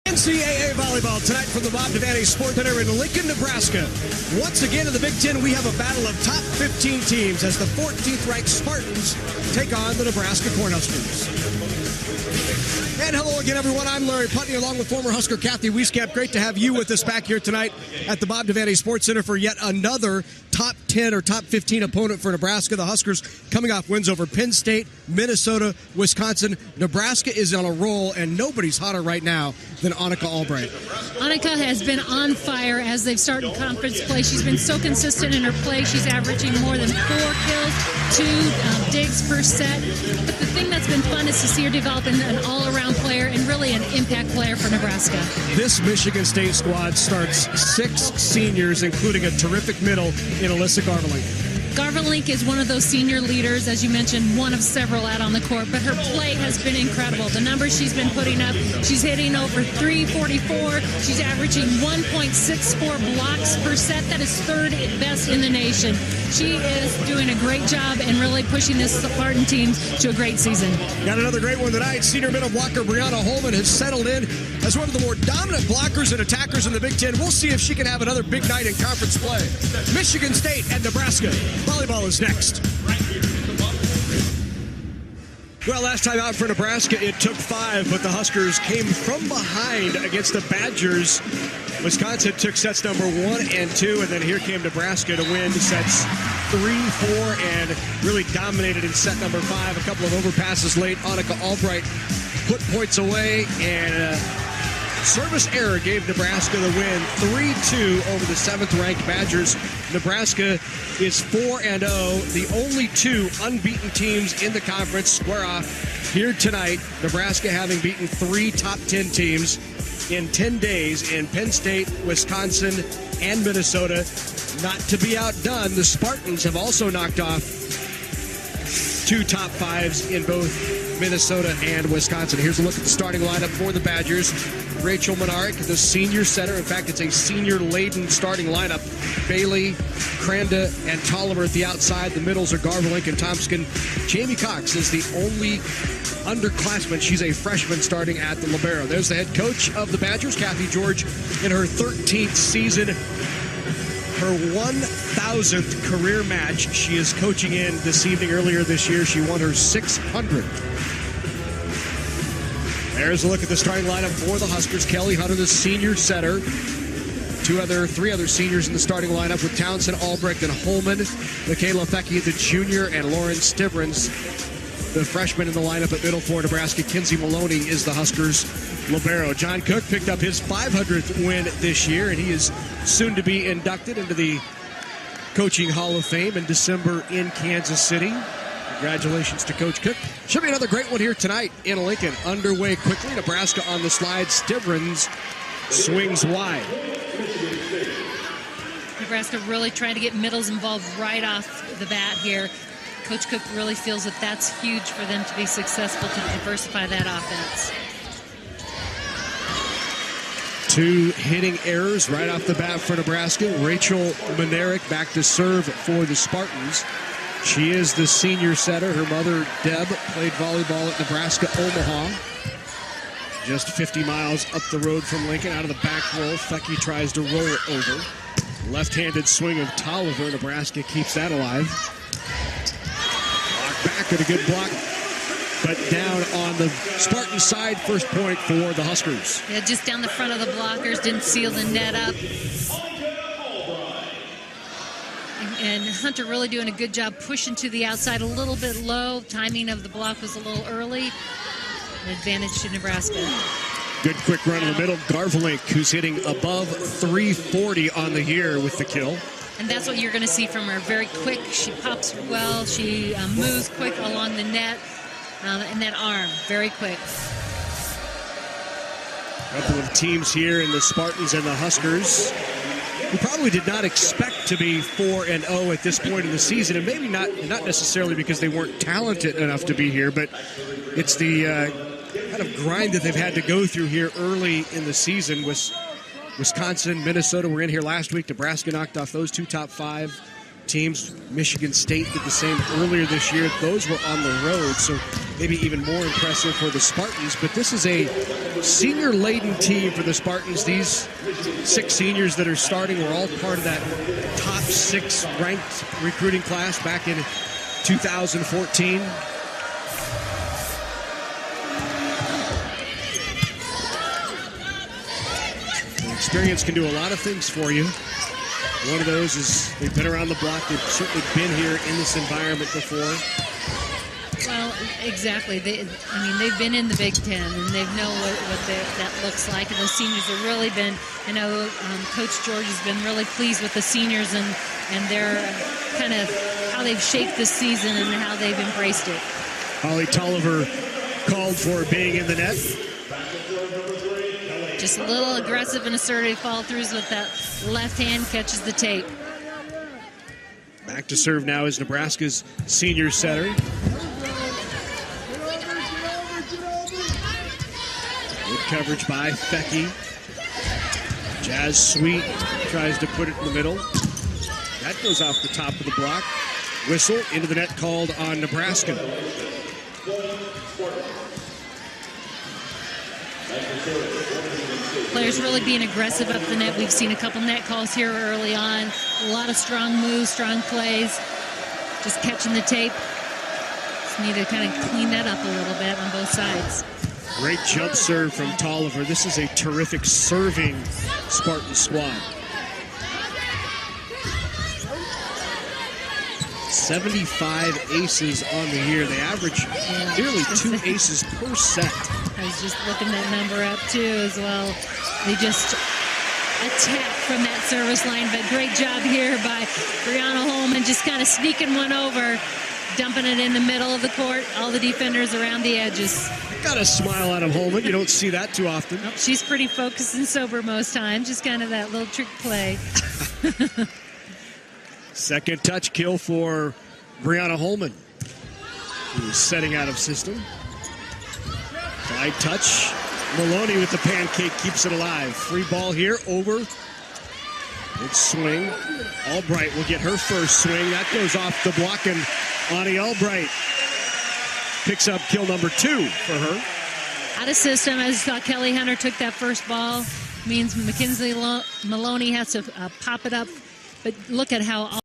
NCAA volleyball tonight from the Bob Devaney Sports Center in Lincoln, Nebraska. Once again in the Big Ten, we have a battle of top 15 teams as the 14th-ranked Spartans take on the Nebraska Cornhuskers. And hello again, everyone. I'm Larry Putney, along with former Husker Kathy Wieskamp. Great to have you with us back here tonight at the Bob Devaney Sports Center for yet another top 10 or top 15 opponent for Nebraska. The Huskers coming off wins over Penn State, Minnesota, Wisconsin. Nebraska is on a roll, and nobody's hotter right now than Annika Albright. Annika has been on fire as they've started conference play. She's been so consistent in her play. She's averaging more than 4 kills, 2 digs per set. But the thing that's been fun is to see her develop into an all-around player and really an impact player for Nebraska. This Michigan State squad starts 6 seniors, including a terrific middle in Alyssa Garvelink. Garvelink is one of those senior leaders, as you mentioned, one of several out on the court, but her play has been incredible. The numbers she's been putting up, she's hitting over 344. She's averaging 1.64 blocks per set. That is third best in the nation. She is doing a great job and really pushing this Spartan team to a great season. Got another great one tonight. Senior middle blocker Brianna Holman has settled in as one of the more dominant blockers and attackers in the Big Ten. We'll see if she can have another big night in conference play. Michigan State and Nebraska. Volleyball is next. Well, last time out for Nebraska, it took 5, but the Huskers came from behind against the Badgers. Wisconsin took sets number 1 and 2, and then here came Nebraska to win sets 3, 4, and really dominated in set number 5. A couple of overpasses late. Annika Albright put points away, and service error gave Nebraska the win, 3-2 over the 7th-ranked Badgers. Nebraska is 4-0. The only 2 unbeaten teams in the conference square off here tonight. Nebraska having beaten 3 top 10 teams in 10 days in Penn State, Wisconsin, and Minnesota. Not to be outdone, the Spartans have also knocked off 2 top 5s in both Minnesota and Wisconsin. Here's a look at the starting lineup for the Badgers. Rachel Monarch, the senior center. In fact, it's a senior-laden starting lineup. Bailey, Cranda, and Tolliver at the outside. The middles are Garvelink and Thompson. Jamie Cox is the only underclassman. She's a freshman starting at the libero. There's the head coach of the Badgers, Kathy George, in her 13th season. Her 1,000th career match she is coaching in this evening. Earlier this year, she won her 600th. There's a look at the starting lineup for the Huskers. Kelly Hunter, the senior setter. 3 other seniors in the starting lineup with Townsend, Albrecht, and Holman. Michaela Fecke, the junior, and Lauren Stivrins, the freshman in the lineup at middle for Nebraska. Kinsey Maloney is the Huskers' libero. John Cook picked up his 500th win this year, and he is soon to be inducted into the Coaching Hall of Fame in December in Kansas City. Congratulations to Coach Cook. Should be another great one here tonight in Lincoln. Underway quickly. Nebraska on the slide. Stivrins swings wide. Nebraska really trying to get middles involved right off the bat here. Coach Cook really feels that that's huge for them to be successful, to diversify that offense. 2 hitting errors right off the bat for Nebraska. Rachel Monarch back to serve for the Spartans. She is the senior setter. Her mother, Deb, played volleyball at Nebraska Omaha. Just 50 miles up the road from Lincoln. Out of the back roll, Fecke tries to roll it over. Left-handed swing of Tolliver. Nebraska keeps that alive. Block back and a good block, but down on the Spartan side. First point for the Huskers. Yeah, just down the front of the blockers. Didn't seal the net up. And Hunter really doing a good job pushing to the outside a little bit low. Timing of the block was a little early. An advantage to Nebraska. Good quick run in the middle. Garvelink, who's hitting above 340 on the year with the kill. And that's what you're going to see from her. Very quick. She pops well. She moves quick along the net. And that arm, very quick. A couple of teams here in the Spartans and the Huskers who probably did not expect to be 4-0 at this point in the season, and maybe not necessarily because they weren't talented enough to be here, but it's the kind of grind that they've had to go through here early in the season. With Wisconsin, Minnesota were in here last week. Nebraska knocked off those 2 top 5. teams. Michigan State did the same earlier this year. Those were on the road, so maybe even more impressive for the Spartans. But this is a senior-laden team for the Spartans. These 6 seniors that are starting were all part of that top 6 ranked recruiting class back in 2014. Experience can do a lot of things for you. One of those is they've been around the block. They've certainly been here in this environment before. Well, exactly. They've been in the Big Ten, and they know what that looks like. And the seniors have really been, I know Coach George has been really pleased with the seniors and their kind of how they've shaped this season and how they've embraced it. Holly Tolliver called for being in the net. Just a little aggressive and assertive fall-throughs with that left hand, catches the tape. Back to serve now is Nebraska's senior setter. Good coverage by Fecky. Jazz Sweet tries to put it in the middle. That goes off the top of the block. Whistle into the net called on Nebraska. Players really being aggressive up the net. We've seen a couple net calls here early on. A lot of strong moves, strong plays. Just catching the tape. Just need to kind of clean that up a little bit on both sides. Great jump serve from Tolliver. This is a terrific serving Spartan squad. 75 aces on the year. They average nearly 2 aces per set. I was just looking that number up too as well. They just attack from that service line, but great job here by Brianna Holman, just kind of sneaking one over, dumping it in the middle of the court. All the defenders around the edges. Got a smile out of Holman. You don't see that too often. Nope, she's pretty focused and sober most times. Just kind of that little trick play. Second touch kill for Brianna Holman, who's setting out of system. Side touch. Maloney with the pancake keeps it alive. Free ball here over. Big swing. Albright will get her first swing. That goes off the block, and Ani Albright picks up kill number 2 for her. Out of system, as you saw, Kelly Hunter took that first ball. Means Mackenzie Maloney has to pop it up. But look at how